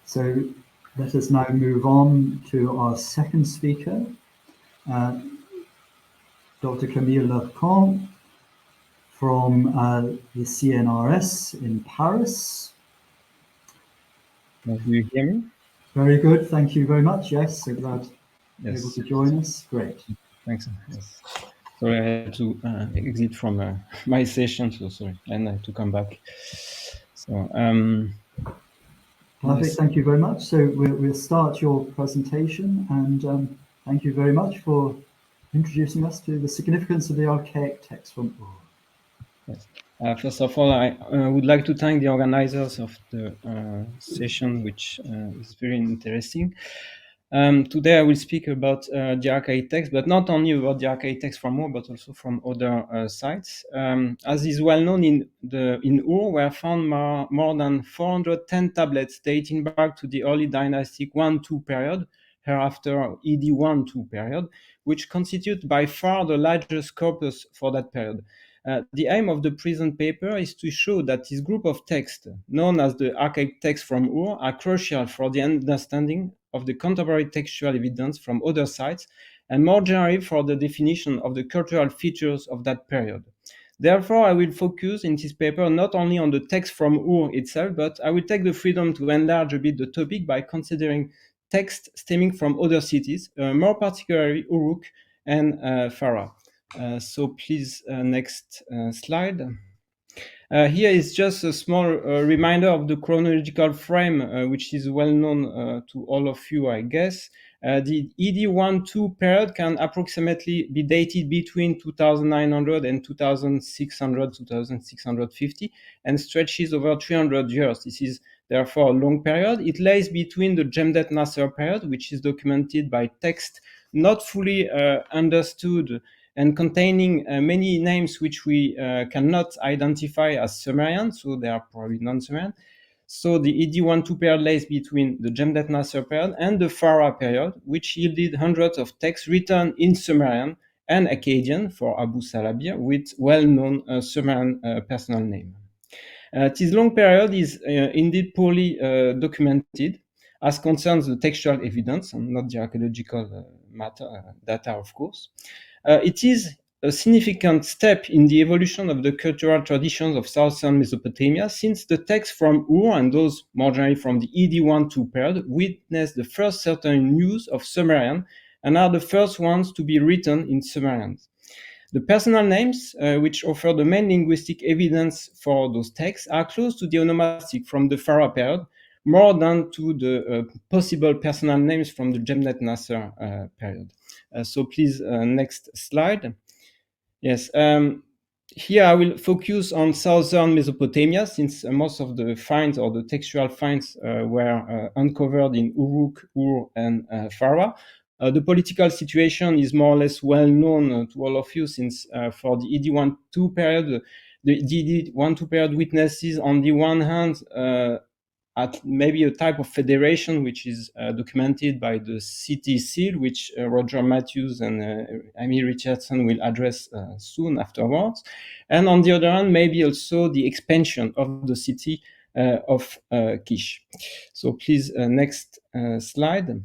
So let us now move on to our second speaker, Dr. Camille Lecompte from the CNRS in Paris. Do you hear me? Very good, thank you very much. Yes, so glad you're able Yes. to join us. Great. Thanks. Yes. Sorry, I had to exit from my session, so sorry, and to come back. So, Perfect, yes. thank you very much. So we'll start your presentation, and thank you very much for introducing us to the significance of the archaic text from Uruk. Yes. First of all, I would like to thank the organizers of the session, which is very interesting. Today I will speak about the archaic text, but not only about the archaic text from Ur, but also from other sites. As is well known, in Ur were found more than 410 tablets dating back to the early dynastic 1-2 period, hereafter ED 1-2 period, which constitute by far the largest corpus for that period. The aim of the present paper is to show that this group of texts, known as the archaic texts from Ur, are crucial for the understanding of the contemporary textual evidence from other sites, and more generally for the definition of the cultural features of that period. Therefore, I will focus in this paper not only on the text from Ur itself, but I will take the freedom to enlarge a bit the topic by considering text stemming from other cities, more particularly Uruk and Pharah. So please, next slide. Here is just a small reminder of the chronological frame, which is well known to all of you, I guess. The ED 1-2 period can approximately be dated between 2900 and 2600, 2650, and stretches over 300 years. This is therefore a long period. It lays between the Jemdet Nasser period, which is documented by text not fully understood and containing many names which we cannot identify as Sumerian, so they are probably non-Sumerian. So the ED 1-2 period lays between the Jemdet Nasser period and the Pharah period, which yielded hundreds of texts written in Sumerian and Akkadian for Abu Salabir with well-known Sumerian personal name. This long period is indeed poorly documented as concerns the textual evidence and not the archaeological data, of course. It is a significant step in the evolution of the cultural traditions of southern Mesopotamia, since the texts from Ur and those more generally from the ED 1-2 period witness the first certain use of Sumerian and are the first ones to be written in Sumerian. The personal names, which offer the main linguistic evidence for those texts, are close to the onomastic from the Pharah period, more than to the possible personal names from the Jemdet Nasser period. So please, next slide. Yes, here I will focus on southern Mesopotamia, since most of the finds or the textual finds were uncovered in Uruk, Ur, and Pharah. The political situation is more or less well known to all of you, since for the ED 1-2 period, the ED 1-2 period witnesses, on the one hand, at maybe a type of federation, which is documented by the city seal, which Roger Matthews and Amy Richardson will address soon afterwards. And on the other hand, maybe also the expansion of the city of Kish. So please, next slide.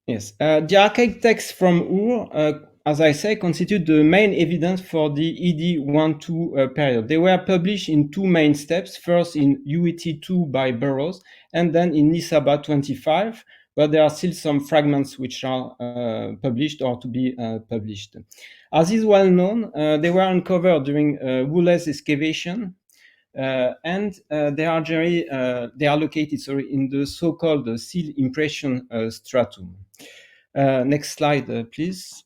Yes, the archaic texts from Ur, as I say, constitute the main evidence for the ED 1-2 period. They were published in two main steps, first in UET 2 by Burroughs, and then in Nisaba 25, but there are still some fragments which are published or to be published. As is well known, they were uncovered during Woolley's excavation, and they are located in the so-called seal impression stratum. Next slide, please.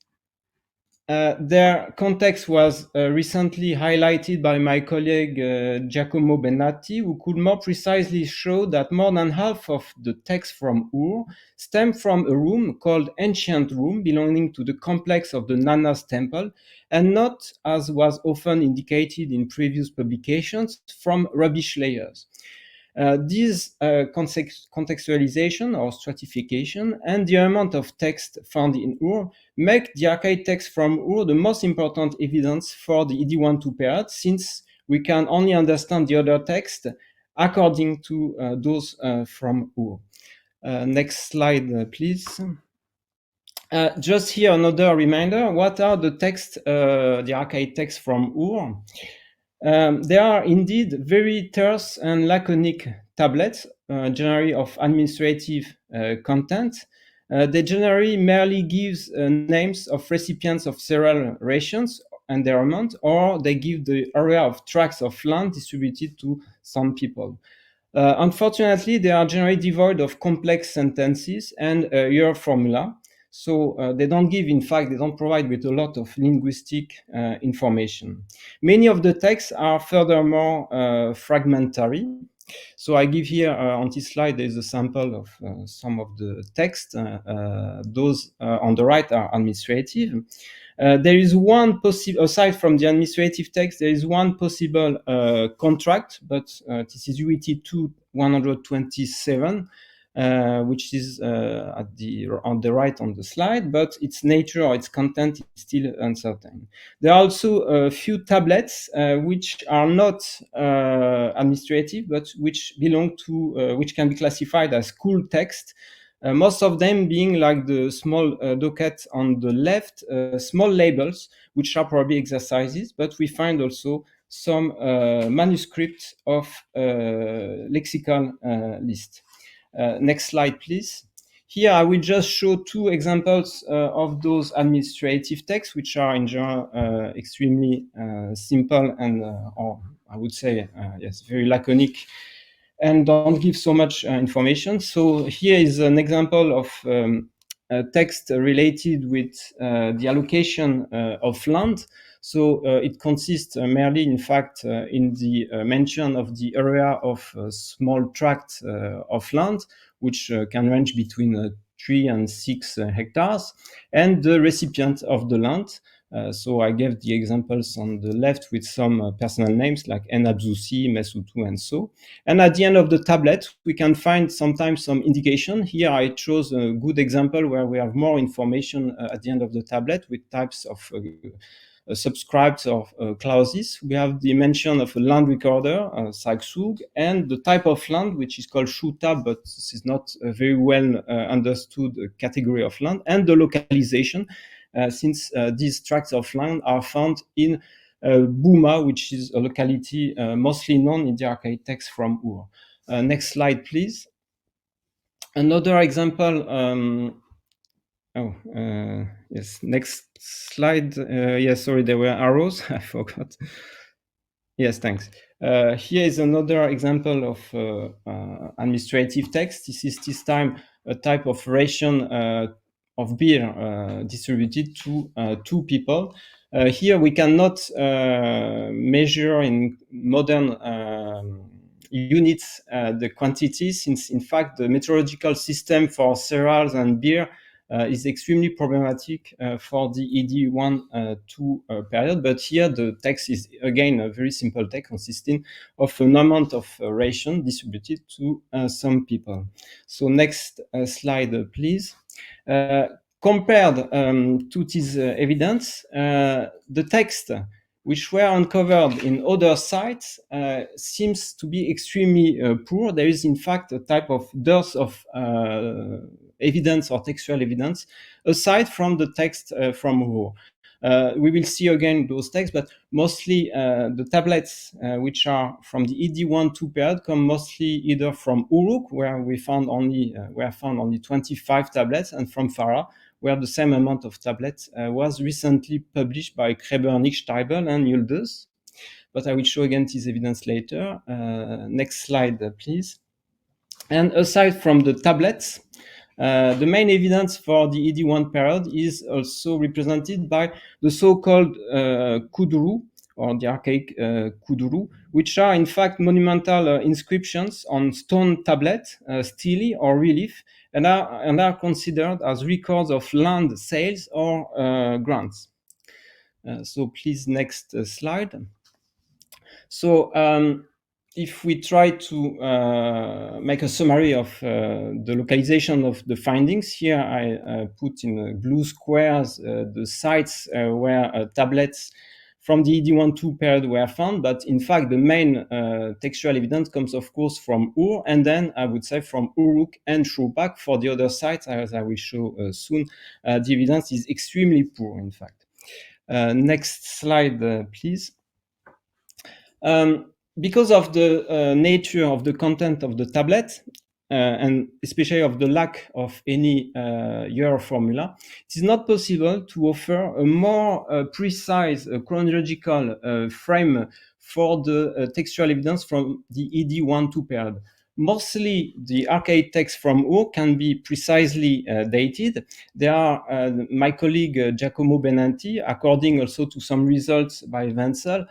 Their context was recently highlighted by my colleague Giacomo Benatti, who could more precisely show that more than half of the texts from Ur stem from a room called Ancient Room, belonging to the complex of the Nanas temple, and not, as was often indicated in previous publications, from rubbish layers. This contextualization or stratification and the amount of text found in Ur make the archaic text from Ur the most important evidence for the ED 1-2 period, since we can only understand the other text according to those from Ur. Next slide, please. Just here, another reminder, what are the texts, the archaic texts from Ur? They are indeed very terse and laconic tablets, generally of administrative content. They generally merely give names of recipients of several rations and their amount, or they give the area of tracts of land distributed to some people. Unfortunately, they are generally devoid of complex sentences and year formula. So they don't give, in fact, they don't provide with a lot of linguistic information. Many of the texts are furthermore fragmentary. So I give here on this slide, there's a sample of some of the text. Those on the right are administrative. There is one possible, aside from the administrative text, there is one possible contract, but this is UET 127, which is on the right on the slide, but its nature or its content is still uncertain. There are also a few tablets which are not administrative, but which belong to, which can be classified as school text. Most of them being like the small docket on the left, small labels, which are probably exercises, but we find also some manuscripts of lexical list. Next slide, please. Here, I will just show two examples of those administrative texts, which are in general extremely simple and, or I would say, yes, very laconic and don't give so much information. So here is an example of a text related with the allocation of land. So it consists merely, in fact, in the mention of the area of a small tract of land, which can range between 3 and 6 hectares, and the recipient of the land. So I gave the examples on the left with some personal names like Enabzusi, Mesutu, and so. And at the end of the tablet, we can find sometimes some indication. Here I chose a good example where we have more information at the end of the tablet with types of subscribed or clauses. We have the mention of a land recorder, Sagsug, and the type of land, which is called Shuta, but this is not a very well understood category of land, and the localization, since these tracts of land are found in Buma, which is a locality mostly known in the archaic text from Ur. Next slide, please. Another example. Yes, next slide. Yes, sorry, there were arrows. I forgot. Yes, thanks. Here is another example of administrative text. This is this time a type of ration of beer distributed to 2 people. Here we cannot measure in modern units the quantity, since in fact the meteorological system for cereals and beer is extremely problematic for the ED1-2 period. But here the text is again a very simple text consisting of an amount of ration distributed to some people. So next slide, please. Compared to this evidence, the text which were uncovered in other sites seems to be extremely poor. There is in fact a type of dearth of evidence or textual evidence aside from the text from Ur. We will see again those texts, but mostly the tablets which are from the ED1-2 period come mostly either from Uruk, where we found only 25 tablets, and from Pharah, where the same amount of tablets was recently published by Krebernik, Steibel, and Yildiz. But I will show again this evidence later. Next slide, please. And aside from the tablets, the main evidence for the ED1 period is also represented by the so-called kuduru, or the archaic kuduru, which are in fact monumental inscriptions on stone tablet, stele or relief, and are considered as records of land sales or grants. So please, next slide. So if we try to make a summary of the localization of the findings, here I put in blue squares the sites where tablets from the ED1-2 period were found, but in fact the main textual evidence comes of course from Ur, and then I would say from Uruk and Shrupak. For the other sites, as I will show soon, the evidence is extremely poor in fact. Next slide, please. Because of the nature of the content of the tablet, and especially of the lack of any year formula, it is not possible to offer a more precise chronological frame for the textual evidence from the ED1-2 period. Mostly, the archaic texts from Ur can be precisely dated. There are my colleague Giacomo Benanti, according also to some results by Wenzel,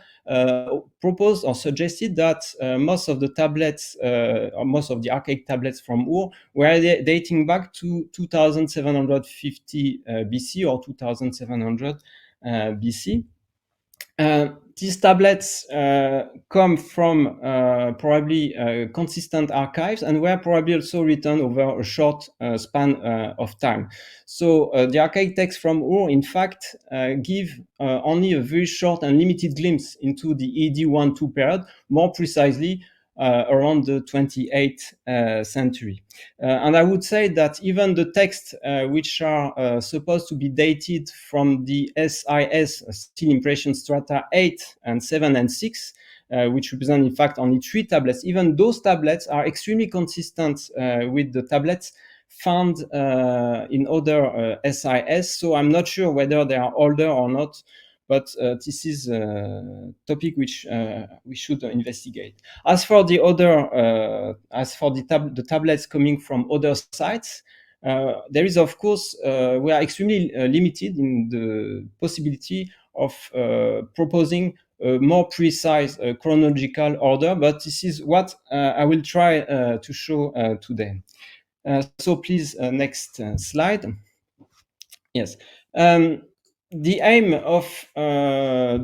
proposed or suggested that most of the tablets, or most of the archaic tablets from Ur were dating back to 2750 BC or 2700 BC. These tablets come from probably consistent archives and were probably also written over a short span of time. So the archaic texts from Ur, in fact, give only a very short and limited glimpse into the ED1-2 period, more precisely around the 28th century. And I would say that even the texts which are supposed to be dated from the SIS, steel impression strata 8 and 7 and 6, which represent in fact only 3 tablets, even those tablets are extremely consistent with the tablets found in other SIS. So I'm not sure whether they are older or not, but this is a topic which we should investigate. As for the other, the tablets coming from other sites, there is, of course, we are extremely limited in the possibility of proposing a more precise chronological order, but this is what I will try to show today. So please, next slide. Yes. The aim of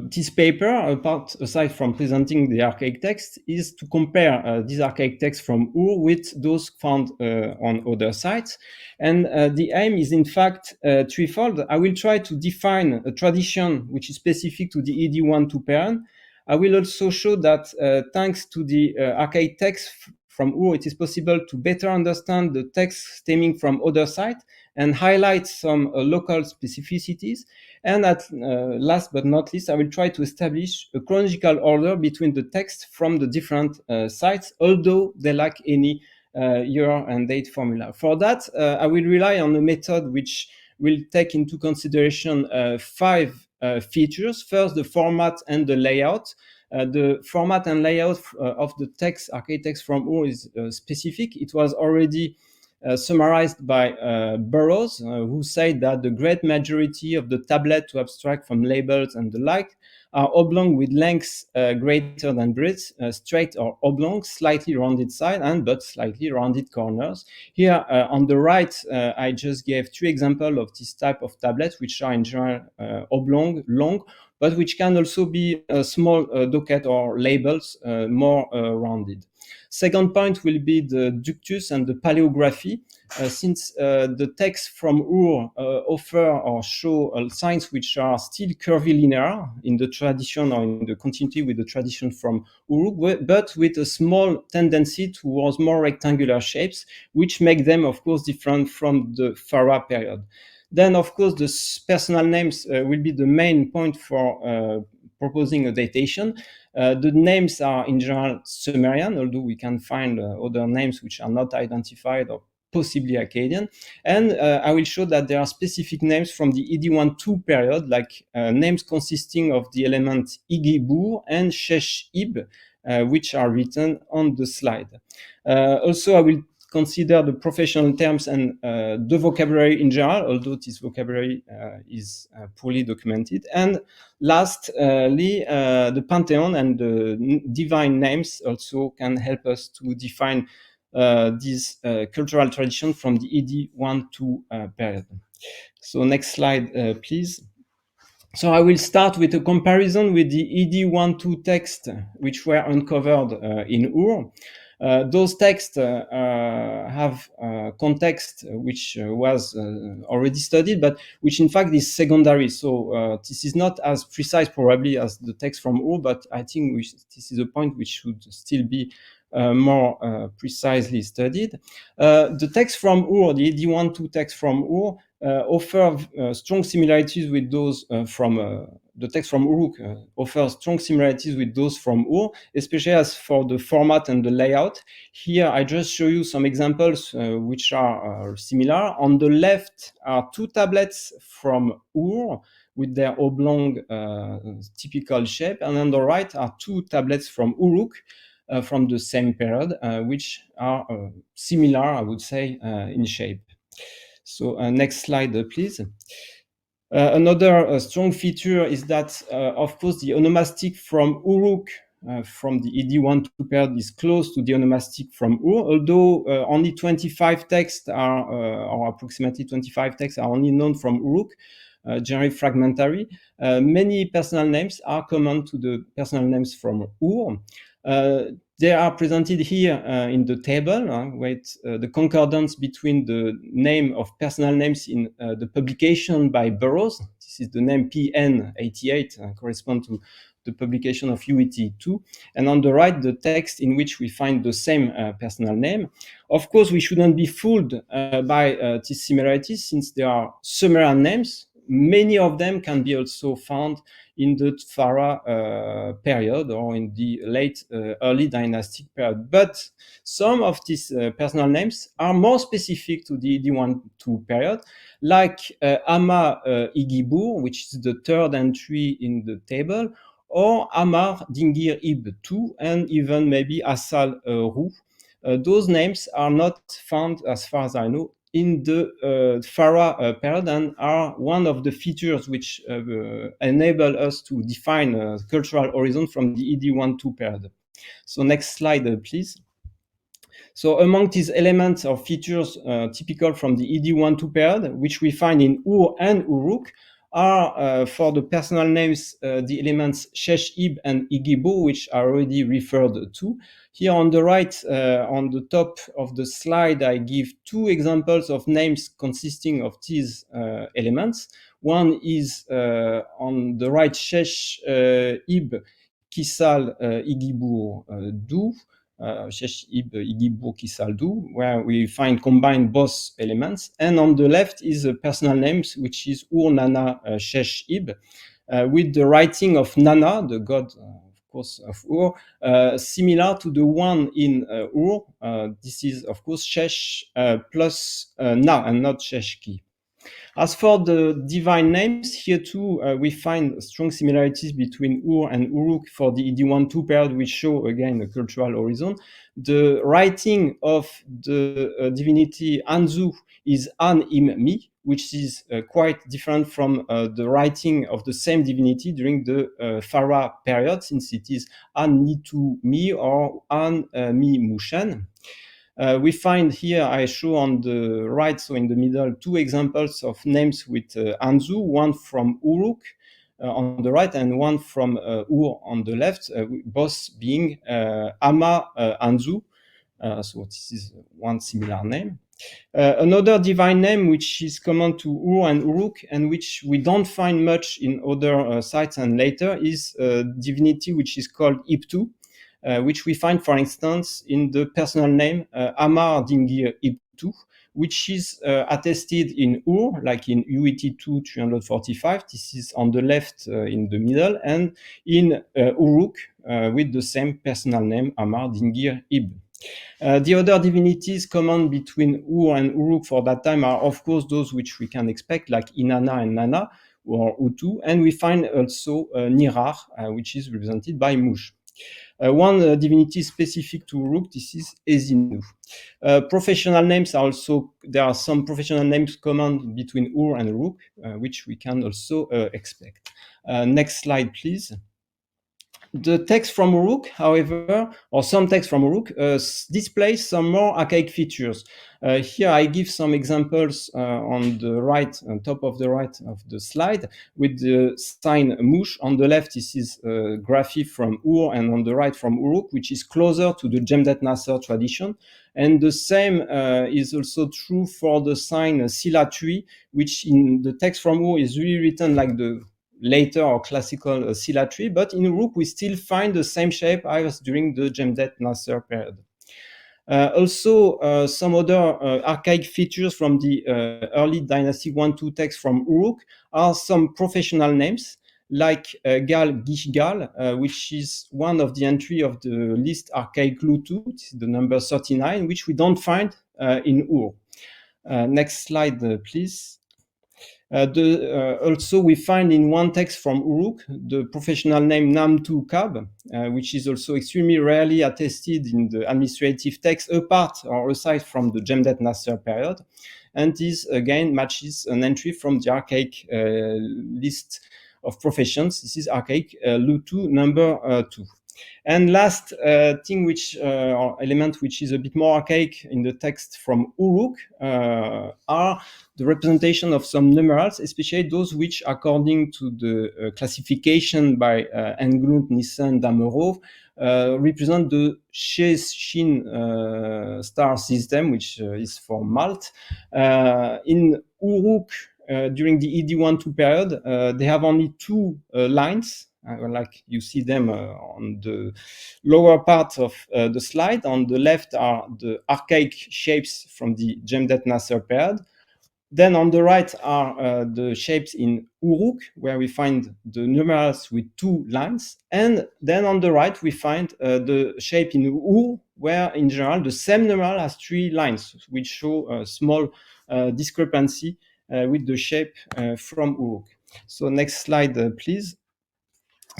this paper, aside from presenting the archaic text, is to compare these archaic texts from Ur with those found on other sites. And the aim is in fact threefold. I will try to define a tradition which is specific to the ED1-2 period. I will also show that thanks to the archaic texts from Ur, it is possible to better understand the texts stemming from other sites and highlight some local specificities. And at last but not least, I will try to establish a chronological order between the texts from the different sites, although they lack any year and date formula. For that, I will rely on a method which will take into consideration 5 features. First, the format and the layout. The format and layout of the text, archaic text from Ur, is specific. It was already summarized by Burroughs, who said that the great majority of the tablet to abstract from labels and the like are oblong with lengths greater than breadth, straight or oblong, slightly rounded side but slightly rounded corners. Here on the right, I just gave 3 examples of this type of tablet, which are in general oblong, long, but which can also be a small docket or labels more rounded. Second point will be the ductus and the paleography. Since the texts from Ur offer or show signs which are still curvilinear in the tradition or in the continuity with the tradition from Uruk, but with a small tendency towards more rectangular shapes, which make them, of course, different from the Pharah period. Then, of course, the personal names will be the main point for proposing a datation. The names are in general Sumerian, although we can find other names which are not identified or possibly Akkadian. And I will show that there are specific names from the ED1-2 period, like names consisting of the element Igibur and Sheshib, which are written on the slide. Also, I will consider the professional terms and the vocabulary in general, although this vocabulary is poorly documented. And lastly, the pantheon and the divine names also can help us to define this cultural tradition from the ED1-2 period. So next slide, please. So I will start with a comparison with the ED1-2 text, which were uncovered in Ur. Those texts have context which was already studied, but which in fact is secondary. So this is not as precise probably as the text from Ur, but I think this is a point which should still be more precisely studied. The text from Ur, the ED12 text from Ur, offer strong similarities with those from the text from Uruk offers strong similarities with those from Ur, especially as for the format and the layout. Here, I just show you some examples which are similar. On the left are two tablets from Ur with their oblong typical shape, and on the right are two tablets from Uruk from the same period, which are similar, I would say, in shape. So next slide, please. Another strong feature is that, of course, the onomastic from Uruk from the ED12 period is close to the onomastic from Ur, although only 25 texts are, or approximately 25 texts are only known from Uruk, generally fragmentary. Many personal names are common to the personal names from Ur. They are presented here in the table with the concordance between the name of personal names in the publication by Burroughs. This is the name PN88, correspond to the publication of UET2. And on the right, the text in which we find the same personal name. Of course, we shouldn't be fooled by these similarities since they are Sumerian names. Many of them can be also found in the Pharah period or in the late early dynastic period. But some of these personal names are more specific to the ED12 period, like Ama Igibur, which is the third entry in the table, or Amar Dingir Ib II, and even maybe Asal Ru. Those names are not found, as far as I know, in the Pharah period and are one of the features which enable us to define a cultural horizon from the ED12 period. So next slide, please. So among these elements or features typical from the ED12 period, which we find in Ur and Uruk, are for the personal names the elements Shesh Ib and Igibu, which are already referred to. Here on the right, on the top of the slide, I give two examples of names consisting of these elements. One is on the right, Shesh Ib Kisal Igibur Du, Shesh Ib Igibur Kisal Du, where we find combined both elements. And on the left is a personal names, which is Ur Nana Shesh Ib, with the writing of Nana, the god of Ur, similar to the one in Ur. This is, of course, Shesh plus Na and not Sheshki. As for the divine names, here too we find strong similarities between Ur and Uruk for the ED12 period, which show again a cultural horizon. The writing of the divinity Anzu is An Im Mi, which is quite different from the writing of the same divinity during the Pharah period, since it is An Nitu Mi or An Mi Mushan. We find here, I show on the right, so in the middle, two examples of names with Anzu, one from Uruk on the right and one from Ur on the left, both being Ama Anzu. So this is one similar name. Another divine name which is common to Ur and Uruk and which we don't find much in other sites and later is a divinity which is called Ibtu. Which we find, for instance, in the personal name Amar Dingir Ibtu, which is attested in Ur, like in UET2 345. This is on the left in the middle, and in Uruk with the same personal name Amar Dingir Ib. The other divinities common between Ur and Uruk for that time are, of course, those which we can expect, like Inanna and Nana, or Utu, and we find also Nirar, which is represented by Muj. One divinity specific to Uruk, this is Ezinu. Professional names are also, there are some professional names common between Ur and Uruk, which we can also expect. Next slide, please. The text from Uruk, however, or some text from Uruk, displays some more archaic features. Here I give some examples on the right, on top of the right of the slide, with the sign mush. On the left, this is graphy from Ur, and on the right from Uruk, which is closer to the Jemdet Nasser tradition. And the same is also true for the sign Sila tree, which in the text from Ur is really written like the later or classical Sila tree, but in Uruk we still find the same shape as during the Jemdet Nasser period. Also, some other archaic features from the early dynasty 1-2 text from Uruk are some professional names, like Gal Gishgal, which is one of the entry of the list archaic Lutu, the number 39, which we don't find in Ur. Next slide, please. Also, we find in one text from Uruk the professional name Namtu Kab, which is also extremely rarely attested in the administrative text, apart or aside from the Jemdet Nasser period. And this again matches an entry from the archaic list of professions. This is archaic Lutu number 2. And last thing which, or element which is a bit more archaic in the text from Uruk are the representation of some numerals, especially those which, according to the classification by Englund, Nissen, Damerov, represent the She-Shin star system, which is for Malt. In Uruk, during the ED 1-2 period, they have only two lines, like you see them on the lower part of the slide. On the left are the archaic shapes from the Jemdet Nasser period. Then on the right are the shapes in Uruk, where we find the numerals with two lines. And then on the right, we find the shape in Ur, where in general the same numeral has three lines, which show a small discrepancy with the shape from Uruk. So next slide, please.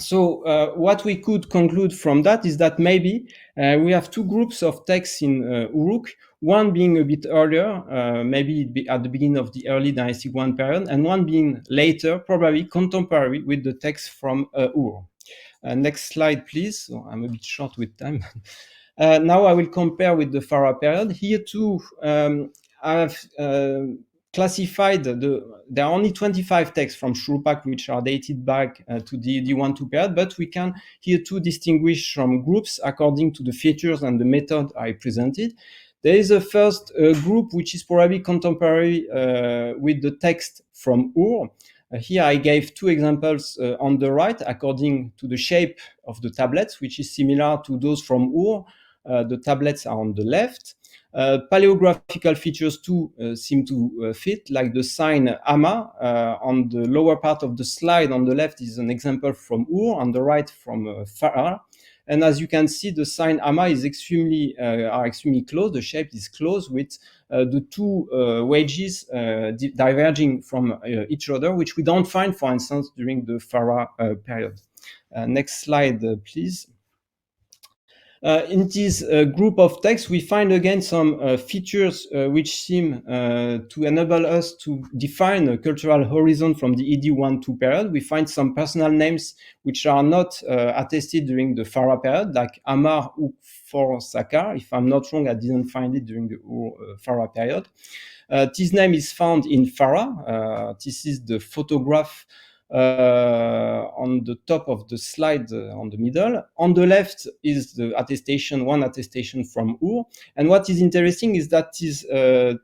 So what we could conclude from that is that maybe we have two groups of texts in Uruk, one being a bit earlier, maybe at the beginning of the early Dynastic 1 period, and one being later, probably contemporary with the text from Ur. Next slide, please. So I'm a bit short with time. Now I will compare with the Pharah period. Here too, I've classified there are only 25 texts from Shrupak which are dated back to the 1-2 period, but we can here too distinguish from groups according to the features and the method I presented. There is a first group which is probably contemporary with the text from Ur. Here I gave two examples on the right according to the shape of the tablets, which is similar to those from Ur. The tablets are on the left. Paleographical features too seem to fit, like the sign Ama on the lower part of the slide. On the left is an example from Ur, on the right from Pharah. And as you can see, the sign Ama is extremely close. The shape is close with the two wedges diverging from each other, which we don't find, for instance, during the Pharah period. Next slide, please. In this group of texts, we find again some features which seem to enable us to define a cultural horizon from the ED 1-2 period. We find some personal names which are not attested during the Pharah period, like Amar for Sakar. If I'm not wrong, I didn't find it during the Pharah period. This name is found in Pharah. This is the photograph on the top of the slide on the middle. On the left is the attestation, one attestation from Ur. And what is interesting is that his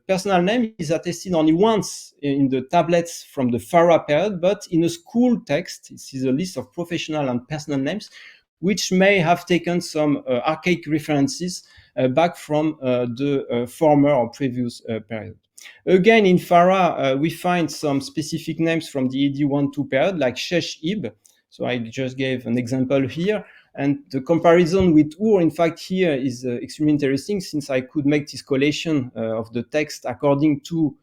personal name is attested only once in the tablets from the Pharah period, but in a school text. This is a list of professional and personal names, which may have taken some archaic references back from the former or previous period. Again, in Pharah, we find some specific names from the ED 1-2 period, like Shesh Ib. So I just gave an example here. And the comparison with Ur, in fact, here is extremely interesting, since I could make this collation of the text according to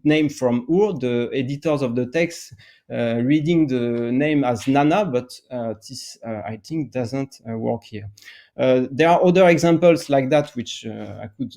name from Ur. The editors of the text reading the name as Nana, but this, I think, doesn't work here. There are other examples like that which I could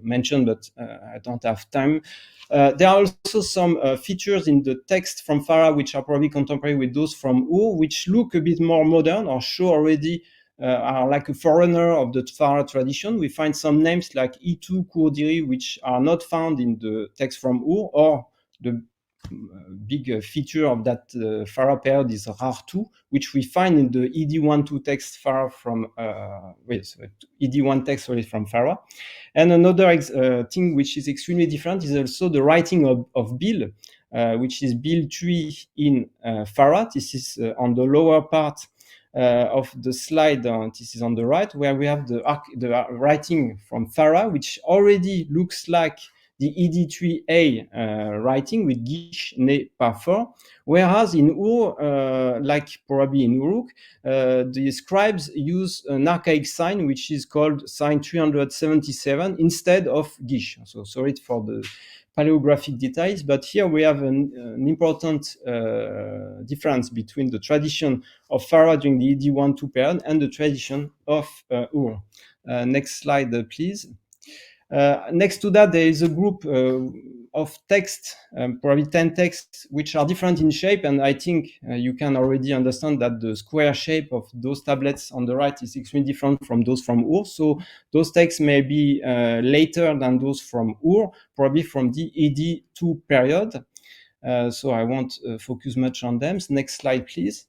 mention, but I don't have time. There are also some features in the text from Pharah which are probably contemporary with those from Ur, which look a bit more modern or show already are like a forerunner of the Pharah tradition. We find some names like Itu, Kurdiri, which are not found in the text from Ur, or the big feature of that Pharah period is Rartu, which we find in the ED1-2 text Pharah from ED1 text from Pharah. And another thing which is extremely different is also the writing of Bil, which is Bil 3 in Pharah. This is on the lower part of the slide. This is on the right, where we have the writing from Pharah, which already looks like the ED3A writing with Gish, Ne, Pafor, whereas in Ur, like probably in Uruk, the scribes use an archaic sign which is called sign 377 instead of Gish. So sorry for the paleographic details, but here we have an important difference between the tradition of Pharah during the ED1-2 period and the tradition of Ur. Next slide, please. Next to that, there is a group of texts, probably 10 texts, which are different in shape. And I think you can already understand that the square shape of those tablets on the right is extremely different from those from Ur. So those texts may be later than those from Ur, probably from the ED2 period. So I won't focus much on them. Next slide, please.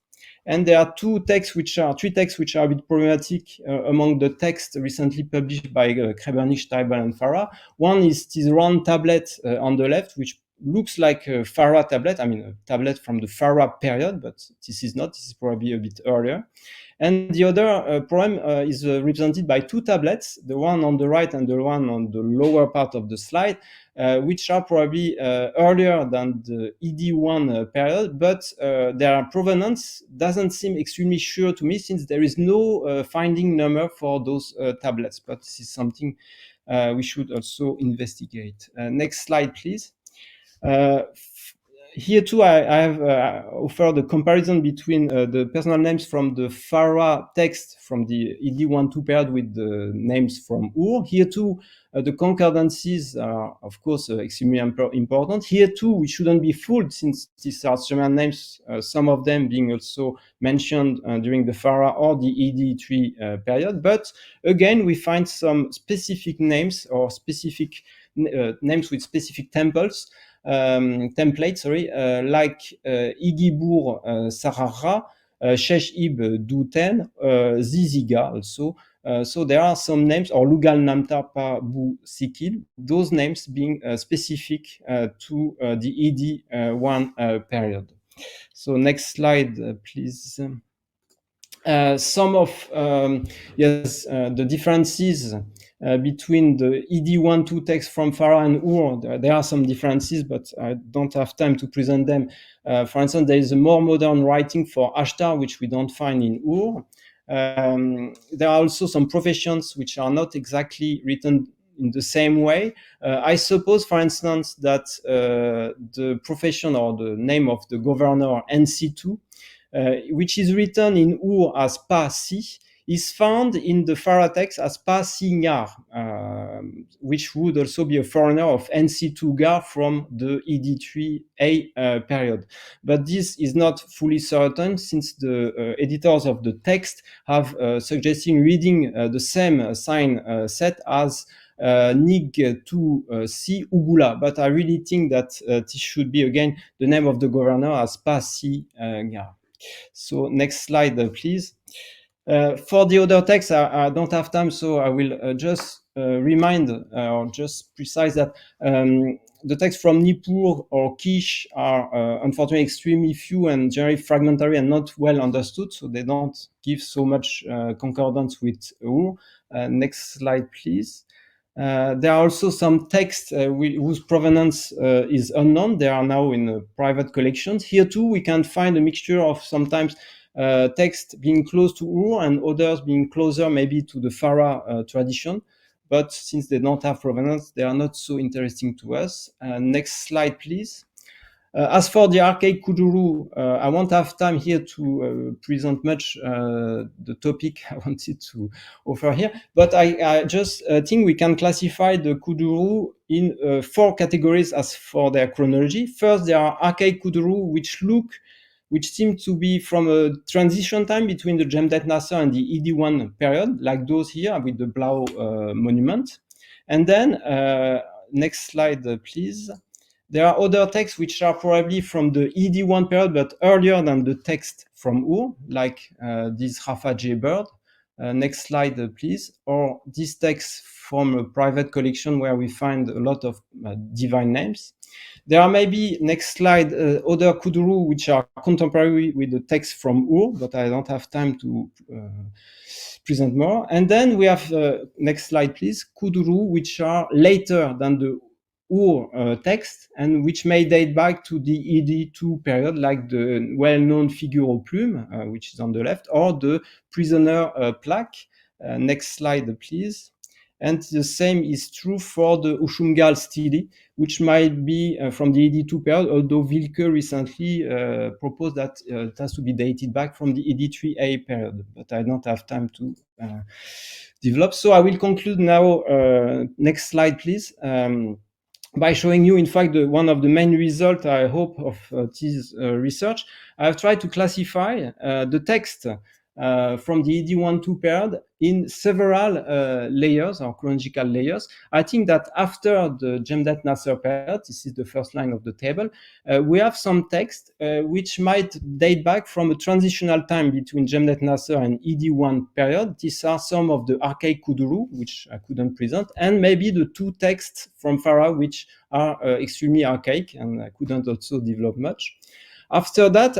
And there are three texts which are a bit problematic among the texts recently published by Krebernich, Steibel, and Pharah. One is this round tablet on the left, which looks like a Pharah tablet. I mean, a tablet from the Pharah period, but this is not. This is probably a bit earlier. And the other poem is represented by two tablets, the one on the right and the one on the lower part of the slide, which are probably earlier than the ED1 period, but their provenance doesn't seem extremely sure to me, since there is no finding number for those tablets. But this is something we should also investigate. Next slide, please. Here too, I have offered a comparison between the personal names from the Pharah text from the ED1-2 period with the names from Ur. Here too, the concordances are, of course, extremely important. Here too, we shouldn't be fooled, since these are Sumerian names, some of them being also mentioned during the Pharah or the ED3 period. But again, we find some specific names or specific names with specific templates, like Igibur Sarara, Sheshib Duten, Ziziga also. So there are some names, or Lugal Namta Bu Sikil, those names being specific to the ED1 period. So next slide, please. Some of the differences between the ED1-2 text from Pharah and Ur. There are some differences, but I don't have time to present them. For instance, there is a more modern writing for Ashtar, which we don't find in Ur. There are also some professions which are not exactly written in the same way. I suppose, for instance, that the profession or the name of the governor NC2, which is written in Ur as Pa-Si, is found in the Pharah text as Pa-Si-Ngar, which would also be a foreigner of NC2-Gar from the ED3A period. But this is not fully certain, since the editors of the text have suggesting reading the same sign set as Nig to Si Ugula, but I really think that this should be again the name of the governor as Pa-Si-Ngar. So next slide, please. For the other texts, I don't have time, so I will just remind or just precise that the texts from Nippur or Kish are unfortunately extremely few and generally fragmentary and not well understood, so they don't give so much concordance with Ur. Next slide, please. There are also some texts whose provenance is unknown. They are now in private collections. Here too, we can find a mixture of sometimes texts being close to Ur and others being closer maybe to the Pharah tradition. But since they don't have provenance, they are not so interesting to us. Next slide, please. As for the archaic kuduru, I won't have time here to present much the topic I wanted to offer here, but I just think we can classify the kuduru in 4 categories as for their chronology. First, there are archaic kuduru, which seem to be from a transition time between the Jemdet Nasser and the ED1 period, like those here with the Blau monument. And then, next slide, please. There are other texts which are probably from the ED1 period, but earlier than the text from Ur, like this Rafa J. Bird. Next slide, please. Or this text from a private collection where we find a lot of divine names. There are maybe, next slide, other kuduru which are contemporary with the text from Ur, but I don't have time to present more. And then we have, next slide, please, kuduru which are later than the Ur text and which may date back to the ED2 period, like the well-known figure au plume, which is on the left, or the prisoner plaque. Next slide, please. And the same is true for the Ushumgal stele, which might be from the ED2 period, although Wilke recently proposed that it has to be dated back from the ED3A period, but I don't have time to develop. So I will conclude now. Next slide, please. By showing you, in fact, one of the main results, I hope, of this research. I have tried to classify the text from the ED1-2 period in several layers or chronological layers. I think that after the Jemdet Nasser period, this is the first line of the table, we have some text which might date back from a transitional time between Jemdet Nasser and ED1 period. These are some of the archaic kuduru, which I couldn't present, and maybe the 2 texts from Pharah, which are extremely archaic, and I couldn't also develop much. After that,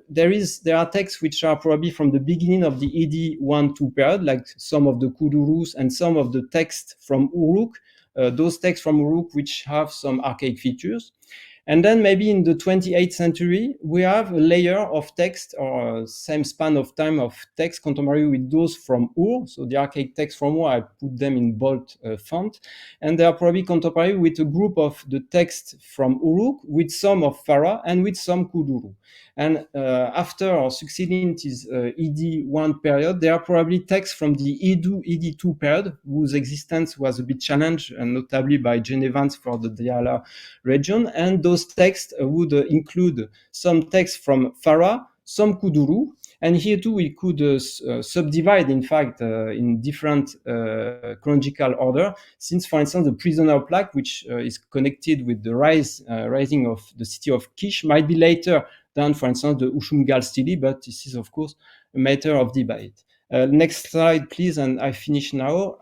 there are texts which are probably from the beginning of the ED1-2 period, like some of the kudurus and some of the texts from Uruk, those texts from Uruk which have some archaic features. And then maybe in the 28th century, we have a layer of text or same span of time of text contemporary with those from Ur. So the archaic texts from Ur, I put them in bold font. And they are probably contemporary with a group of the text from Uruk, with some of Pharah and with some kuduru. And after or succeeding this ED1 period, there are probably texts from the ED2 period, whose existence was a bit challenged, and notably by Genevans for the Diyala region. And those texts would include some texts from Pharah, some kuduru. And here too, we could subdivide, in fact, in different chronological order, since, for instance, the prisoner plaque, which is connected with the rising of the city of Kish, might be later than, for instance, the Ushumgal stele, but this is, of course, a matter of debate. Next slide, please, and I finish now.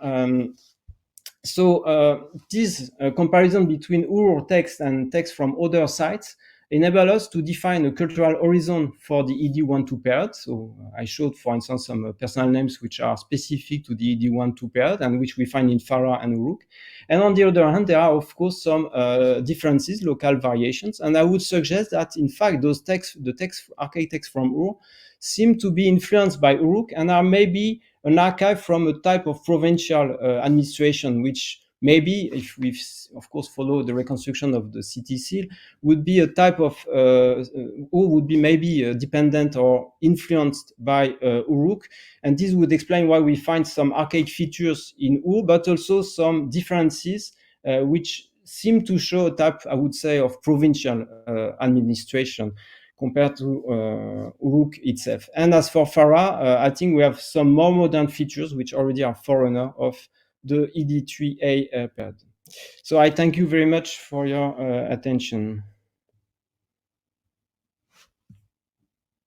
So this comparison between Ur text and text from other sites enable us to define a cultural horizon for the ED1-2 period. So I showed, for instance, some personal names which are specific to the ED1-2 period and which we find in Pharah and Uruk. And on the other hand, there are, of course, some differences, local variations. And I would suggest that, in fact, those texts, the archaic texts from Ur, seem to be influenced by Uruk and are maybe an archive from a type of provincial administration, which maybe, if we, of course, follow the reconstruction of the city seal, would be a type of, or would be maybe dependent or influenced by Uruk. And this would explain why we find some archaic features in Ur, but also some differences which seem to show a type, I would say, of provincial administration compared to Uruk itself. And as for Pharah, I think we have some more modern features which already are forerunner of the ED3A period. So I thank you very much for your attention.